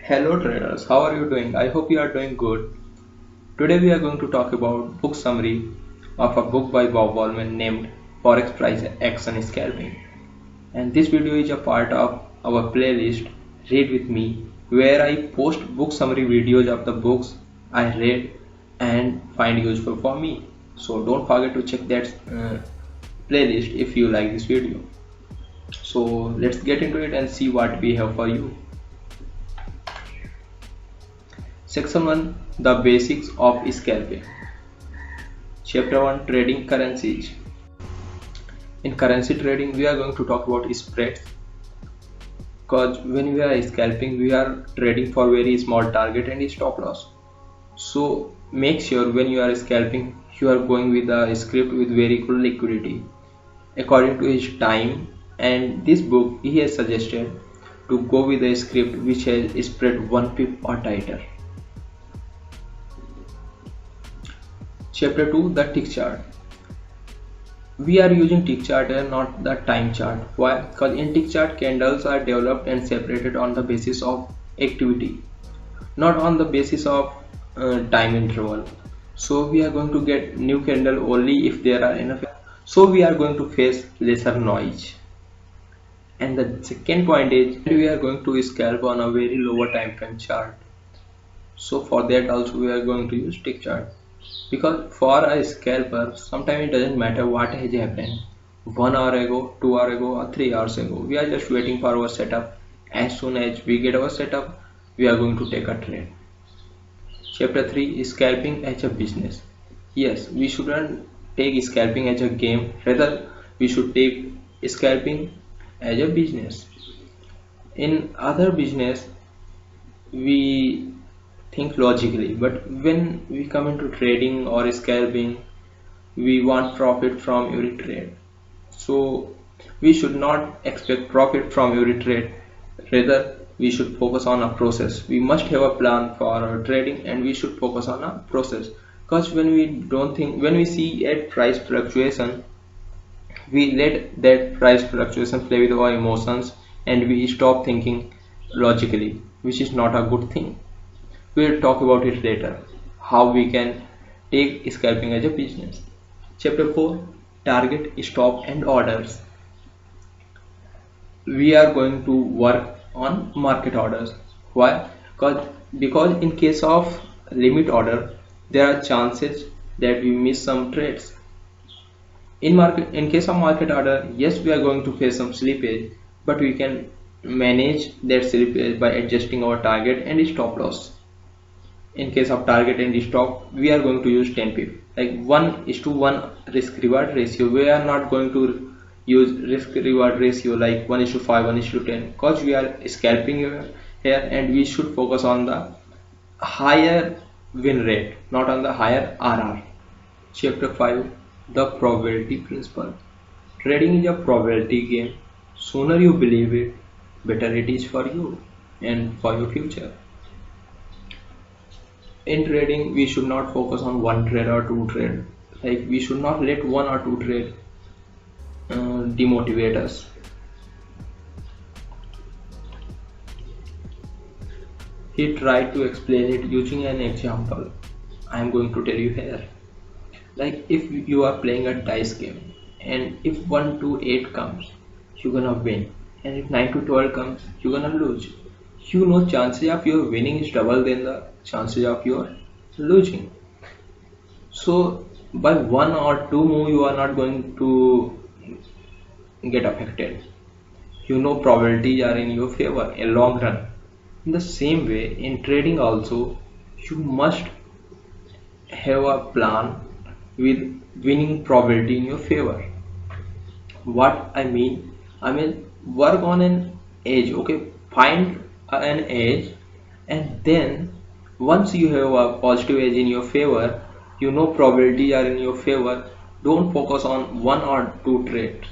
Hello traders, how are you doing? I hope you are doing good. Today we are going to talk about book summary of a book by Bob Wallman named Forex Price Action Scalping. And this video is a part of our playlist Read With Me, where I post book summary videos of the books I read and find useful for me. So don't forget to check that playlist if you like this video. So let's get into it and see what we have for you. Section 1, The Basics of Scalping. Chapter 1, Trading Currencies. In currency trading, we are going to talk about spreads, because when we are scalping, we are trading for very small target and stop loss. So make sure when you are scalping, you are going with a script with very good liquidity according to his time. And this book, he has suggested to go with a script which has spread 1 pip or tighter. Chapter 2, the tick chart. We are using tick chart and not the time chart. Why? Because in tick chart, candles are developed and separated on the basis of activity, not on the basis of time interval. So we are going to get new candle only if there are enough. So we are going to face lesser noise. And the second point is we are going to scalp on a very lower time frame chart. So for that also we are going to use tick chart. Because for a scalper, sometimes it doesn't matter what has happened 1 hour ago, 2 hours ago or 3 hours ago. We are just waiting for our setup. As soon as we get our setup, we are going to take a trade. Chapter 3, Scalping as a Business. Yes, we shouldn't take scalping as a game. Rather, we should take scalping as a business. In other business, we think logically, but when we come into trading or scalping, we want profit from every trade. So we should not expect profit from every trade. Rather, we should focus on a process. We must have a plan for our trading and we should focus on a process. Because when we see a price fluctuation, we let that price fluctuation play with our emotions and we stop thinking logically, which is not a good thing. We'll talk about it later, how we can take scalping as a business. Chapter 4, Target, Stop and Orders. We are going to work on market orders. Why? Because in case of limit order, there are chances that we miss some trades. In case of market order, yes, we are going to face some slippage, but we can manage that slippage by adjusting our target and stop loss. In case of target and stop, we are going to use 10 pip, like 1:1 risk reward ratio. We are not going to use risk reward ratio like 1:5, 1:10, because we are scalping here and we should focus on the higher win rate, not on the higher RR. Chapter 5, the probability principle. Trading is a probability game. Sooner you believe it, better it is for you and for your future. In trading, we should not focus on one trade or two trade. Like we should not let one or two trade demotivate us. He tried to explain it using an example. I am going to tell you here. Like if you are playing a dice game and if 1 to 8 comes, you're gonna win, and if 9 to 12 comes, you're gonna lose. You know chances of your winning is double than the chances of your losing. So by one or two move you are not going to get affected. You know probabilities are in your favor in long run. In the same way, in trading also, you must have a plan with winning probability in your favor. What I mean work on an edge. Okay, find an edge, and then once you have a positive edge in your favor, you know probabilities are in your favor. Don't focus on one or two trades.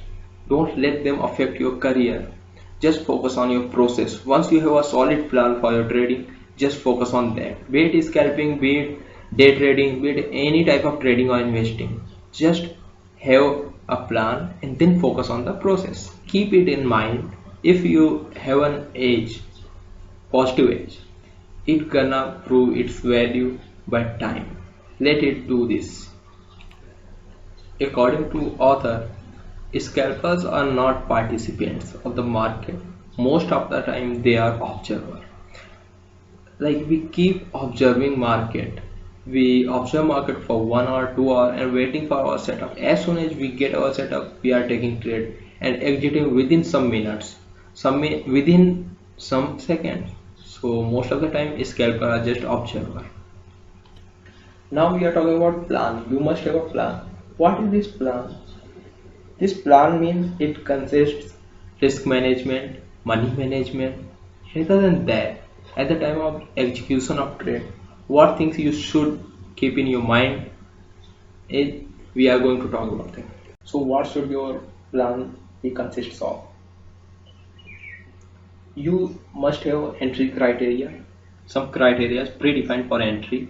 Don't let them affect your career. Just focus on your process. Once you have a solid plan for your trading, just focus on that. Be it scalping, be it day trading, be it any type of trading or investing. Just have a plan and then focus on the process. Keep it in mind. If you have an edge, positive edge, It gonna prove its value by time. Let it do this. According to author, scalpers are not participants of the market. Most of the time they are observers. Like we keep observing market. We observe market for 1 hour, 2 hour and waiting for our setup. As soon as we get our setup, we are taking trade and exiting within some minutes, within some seconds. So most of the time scalper are just observer. Now we are talking about plan. You must have a plan. What is this plan? This plan means it consists risk management, money management. Rather than that, at the time of execution of trade, what things you should keep in your mind is we are going to talk about them. So what should your plan be consists of? You must have entry criteria, some criteria predefined for entry.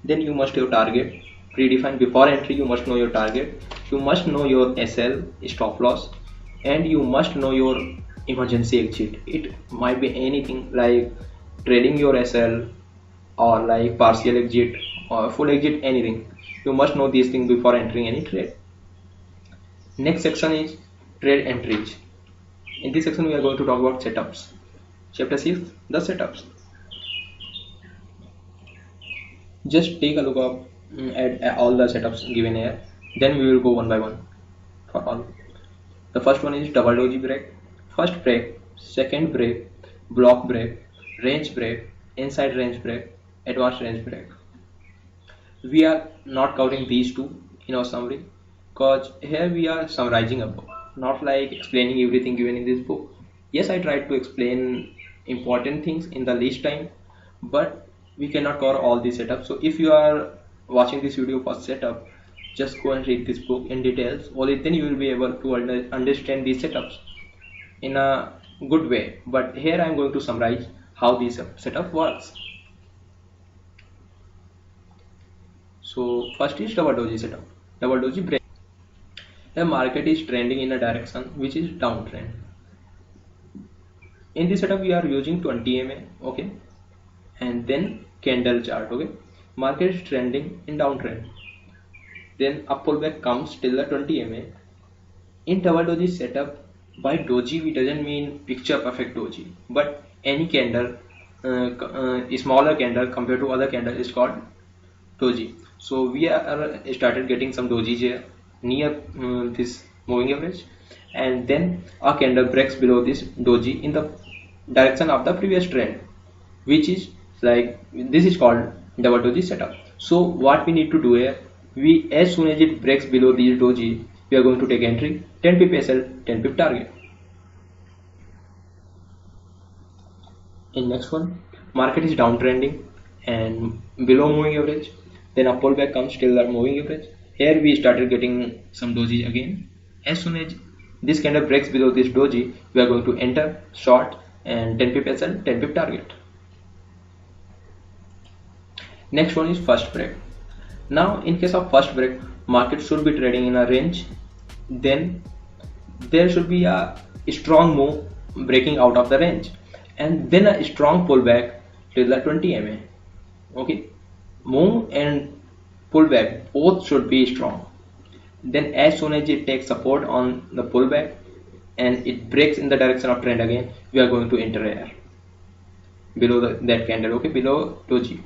Then you must have target predefined before entry. You must know your target, you must know your SL stop loss, and you must know your emergency exit. It might be anything like trading your SL or like partial exit or full exit, anything. You must know these things before entering any trade. Next section is trade entries. In this section we are going to talk about setups. Chapter 6, the setups. Just take a look up at all the setups given here, then we will go one by one for all. The first one is double doji break, first break, second break, block break, range break, inside range break, advanced range break. We are not covering these two in our summary because here we are summarizing a book, not like explaining everything given in this book. Yes, I tried to explain important things in the least time, but we cannot cover all these setups. So if you are watching this video for setup, just go and read this book in details. Only then you will be able to understand these setups in a good way. But here I am going to summarize how this setup works. So first is double doji setup, double doji break. The market is trending in a direction which is downtrend. In this setup we are using 20 MA, okay, and then candle chart, okay. Market is trending in downtrend, then a pullback comes till the 20 MA. In double doji setup, by doji we doesn't mean picture perfect doji, but any candle, smaller candle compared to other candle is called doji. So we are started getting some dojis here near this moving average, and then a candle breaks below this doji in the direction of the previous trend, which is like this is called double doji setup. So what we need to do here, we as soon as it breaks below these doji, we are going to take entry 10 pip SL, 10 pip target. In next one, market is downtrending and below moving average, then a pullback comes till the moving average. Here we started getting some doji again. As soon as this candle breaks below this doji, we are going to enter short and 10 pip SL, 10 pip target. Next one is first break. Now in case of first break, market should be trading in a range, then there should be a strong move breaking out of the range, and then a strong pullback till the 20 MA. Okay, move and pullback both should be strong. Then as soon as it takes support on the pullback and it breaks in the direction of trend again, we are going to enter here below that candle, okay, below doji.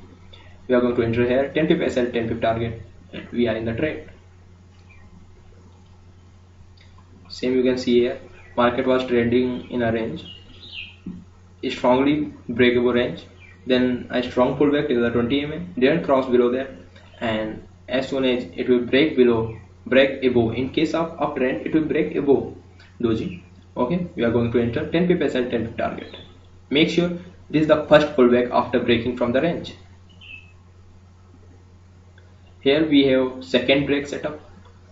We are going to enter here 10 pip SL, 10 pip target, and we are in the trade. Same you can see here, market was trading in a range, a strongly breakable range, then a strong pullback till the 20 MA, didn't cross below there, and as soon as it will break above, in case of uptrend it will break above doji, okay, we are going to enter 10 pip SL, 10 pip target. Make sure this is the first pullback after breaking from the range. Here we have second break setup.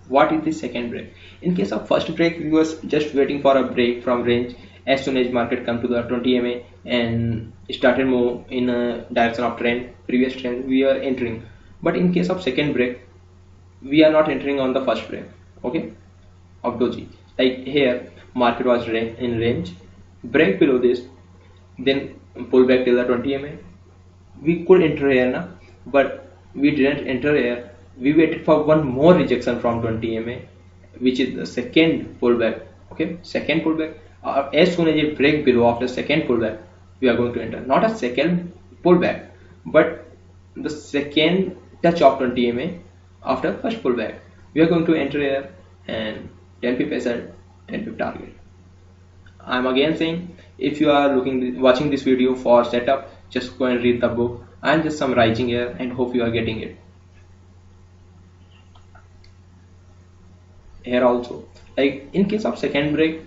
What is the second break? In case of first break, we was just waiting for a break from range. As soon as market come to the 20 MA and started move in a direction of trend, previous trend, we are entering. But in case of second break, we are not entering on the first break, okay, of doji. Like here, market was in range, break below this, then pull back till the 20 MA, we could enter here now, but we didn't enter here. We waited for one more rejection from 20 MA, which is the second pullback. Okay, second pullback. As soon as it break below after second pullback, we are going to enter. Not a second pullback, but the second touch of 20 MA after first pullback. We are going to enter here and 10 pip SL, 10 pip target. I'm again saying, if you are watching this video for setup, just go and read the book. I'm just summarizing here and hope you are getting it. Here also, like in case of second break,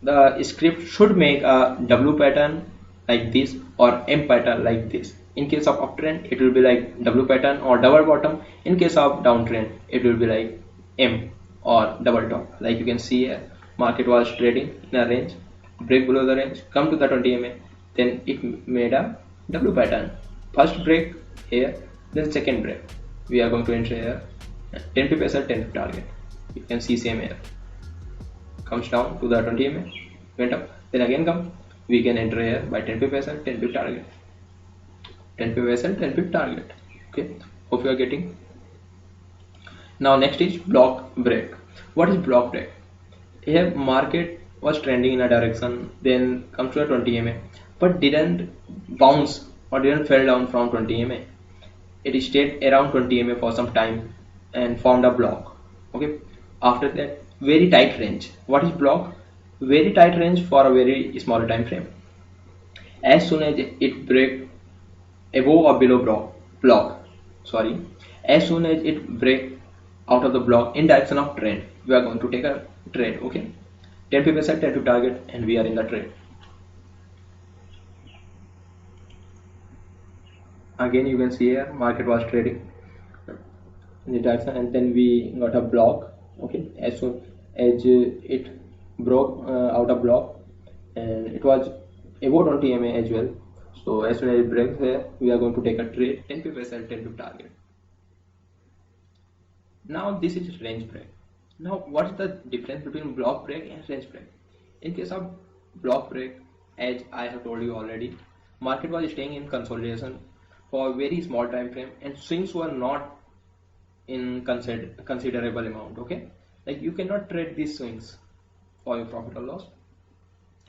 the script should make a W pattern like this or M pattern like this. In case of uptrend, it will be like W pattern or double bottom. In case of downtrend, it will be like M or double top. Like you can see here, market was trading in a range, break below the range, come to the 20 MA, then it made a W pattern. First break here, then second break. We are going to enter here 10 pip SL, 10 pip target. You can see same here, comes down to the 20 MA, went up, then again come, we can enter here by 10 pip SL, 10 pip target, 10 pip SL, 10 pip target. Okay, hope you are getting. Now next is block break. What is block break? Here market was trending in a direction, then comes to a 20 MA, but didn't bounce or didn't fell down from 20 MA. It stayed around 20 MA for some time and formed a block. Okay, after that very tight range. What is block? Very tight range for a very small time frame. As soon as it break above or below block, sorry, as soon as it break out of the block in direction of trend, we are going to take a trade. Okay, 10 pip SL, 10 pip target, and we are in the trade. Again you can see here market was trading in the direction and then we got a block. Okay, as soon as it broke out of block and it was above 20 MA as well, so as soon as it breaks here, we are going to take a trade 10 pip SL, 10 pip target. Now this is range break. Now what is the difference between block break and range break? In case of block break, as I have told you already, market was staying in consolidation for a very small time frame and swings were not in considerable amount. Okay, like you cannot trade these swings for your profit or loss.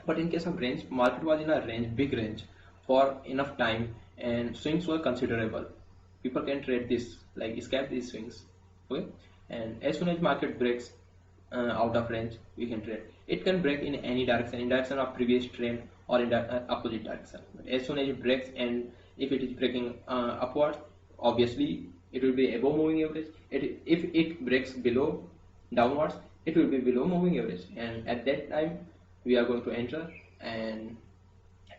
But in case of range, market was in a range, big range for enough time and swings were considerable. People can trade this, like scalp these swings. Okay, and as soon as market breaks out of range, we can trade. It can break in any direction, in direction of previous trend or in the opposite direction. But as soon as it breaks, and if it is breaking upwards, obviously it will be above moving average. If it breaks below downwards, it will be below moving average, and at that time we are going to enter and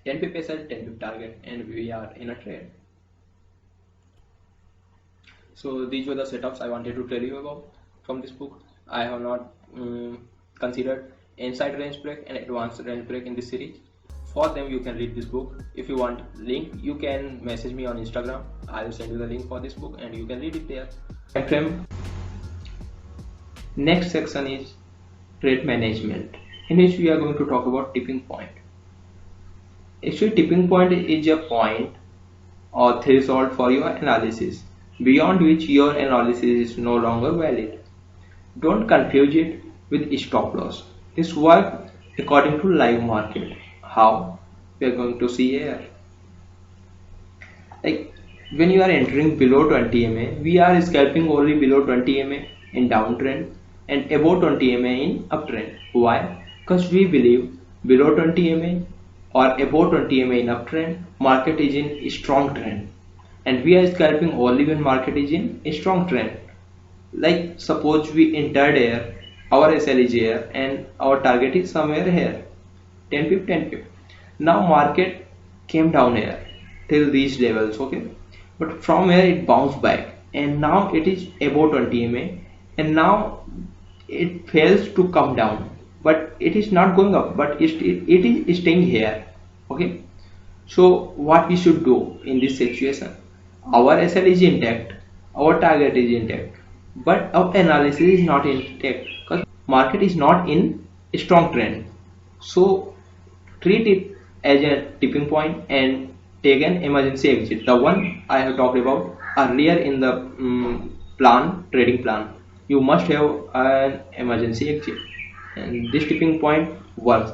10 pip SL, 10 pip target, and we are in a trade. So these were the setups I wanted to tell you about from this book. I have not considered inside range break and advanced range break in this series. For them you can read this book. If you want link, you can message me on Instagram. I will send you the link for this book and you can read it there. Time frame. Next section is trade management, in which we are going to talk about tipping point. Actually, tipping point is a point or threshold for your analysis, beyond which your analysis is no longer valid. Don't confuse it with stop loss. This works according to live market. How? We are going to see here. Like when you are entering below 20 MA, we are scalping only below 20 MA in downtrend and above 20 MA in uptrend. Why? Because we believe below 20 MA or above 20 MA in uptrend, market is in a strong trend, and we are scalping only when market is in a strong trend. Like suppose we entered here, our SL is here and our target is somewhere here, 10 pip, 10 pip. Now market came down here till these levels. Okay, but from here it bounced back and now it is above 20 MA and now it fails to come down, but it is not going up, but it is staying here. Okay, so what we should do in this situation? Our SL is intact, our target is intact, but our analysis is not intact because market is not in a strong trend. So treat it as a tipping point and take an emergency exit. The one I have talked about earlier in the trading plan. You must have an emergency exit, and this tipping point works.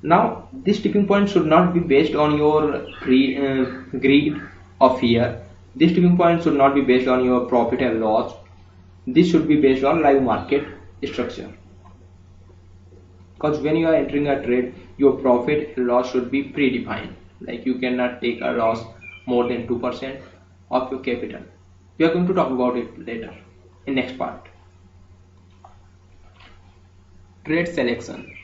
Now, this tipping point should not be based on your greed or fear. This tipping point should not be based on your profit and loss. This should be based on live market structure. Because when you are entering a trade, your profit and loss should be predefined. Like you cannot take a loss more than 2% of your capital. We are going to talk about it later in next part. Trade selection.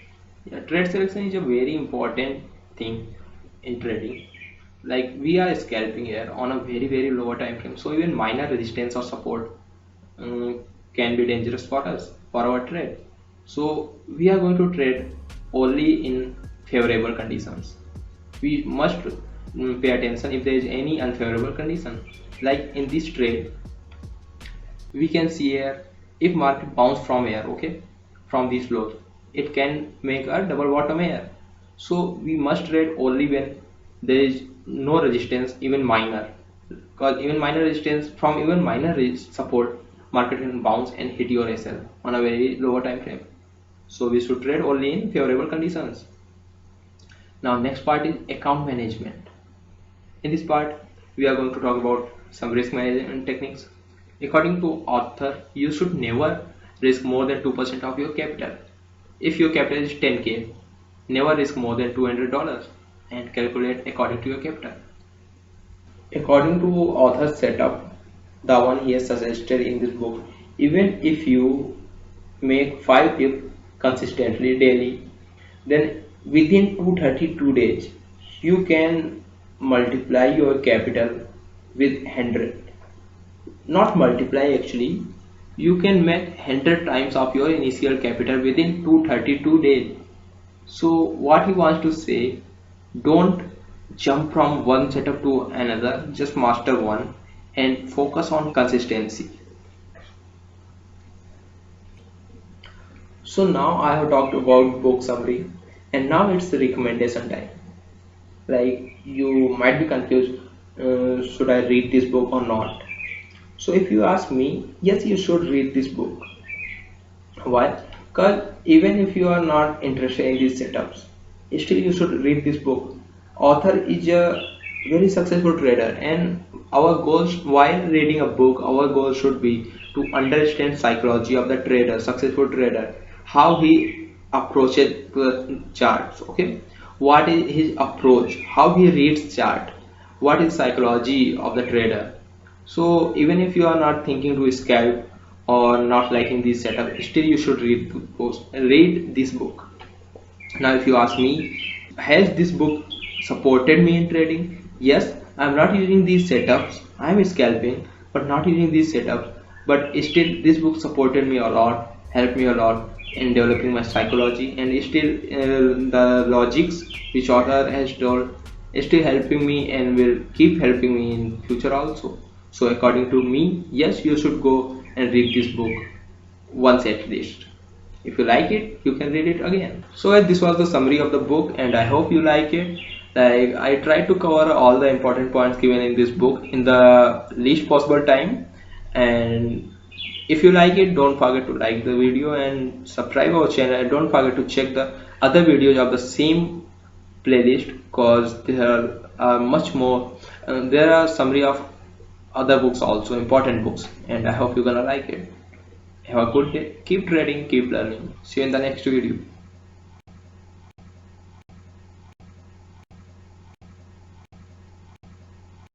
Yeah, trade selection is a very important thing in trading. Like we are scalping here on a very lower time frame, so even minor resistance or support can be dangerous for us for our trade. So we are going to trade only in favorable conditions. We must pay attention if there is any unfavorable condition. Like in this trade, we can see here if market bounce from here, okay, from these lows, it can make a double bottom here. So we must trade only when there is no resistance, even minor, because even minor resistance from even minor support, market can bounce and hit your SL on a very lower time frame. So we should trade only in favorable conditions. Now next part is account management. In this part we are going to talk about some risk management techniques. According to author, you should never risk more than 2% of your capital. If your capital is 10k, never risk more than $200 and calculate according to your capital. According to author's setup, the one he has suggested in this book, even if you make 5 pips consistently daily, then within 232 days you can multiply your capital with 100. Not multiply, actually you can make 100 times of your initial capital within 232 days. So what he wants to say, don't jump from one setup to another, just master one and focus on consistency. So now I have talked about book summary, and now it's the recommendation time. Like you might be confused, should I read this book or not? So if you ask me, yes, you should read this book. Why? Because even if you are not interested in these setups, still you should read this book. Author is a very successful trader, and our goals while reading a book, our goal should be to understand psychology of the trader, successful trader, how he approaches the charts. Okay, what is his approach, how he reads chart, what is psychology of the trader. So even if you are not thinking to scalp or not liking this setup, still you should read this book. Now if you ask me, has this book supported me in trading? Yes, I am not using these setups, I am scalping but not using these setups, but still this book supported me a lot, helped me a lot in developing my psychology, and still the logics which author has told is still helping me and will keep helping me in future also. So according to me, yes, you should go and read this book once at least. If you like it, you can read it again. So this was the summary of the book, and I hope you like it. Like I tried to cover all the important points given in this book in the least possible time. And if you like it, don't forget to like the video and subscribe our channel, and don't forget to check the other videos of the same playlist, because there are much more. There are summary of other books also, important books, and I hope you're gonna like it. Have a good day, keep trading, keep learning. See you in the next video.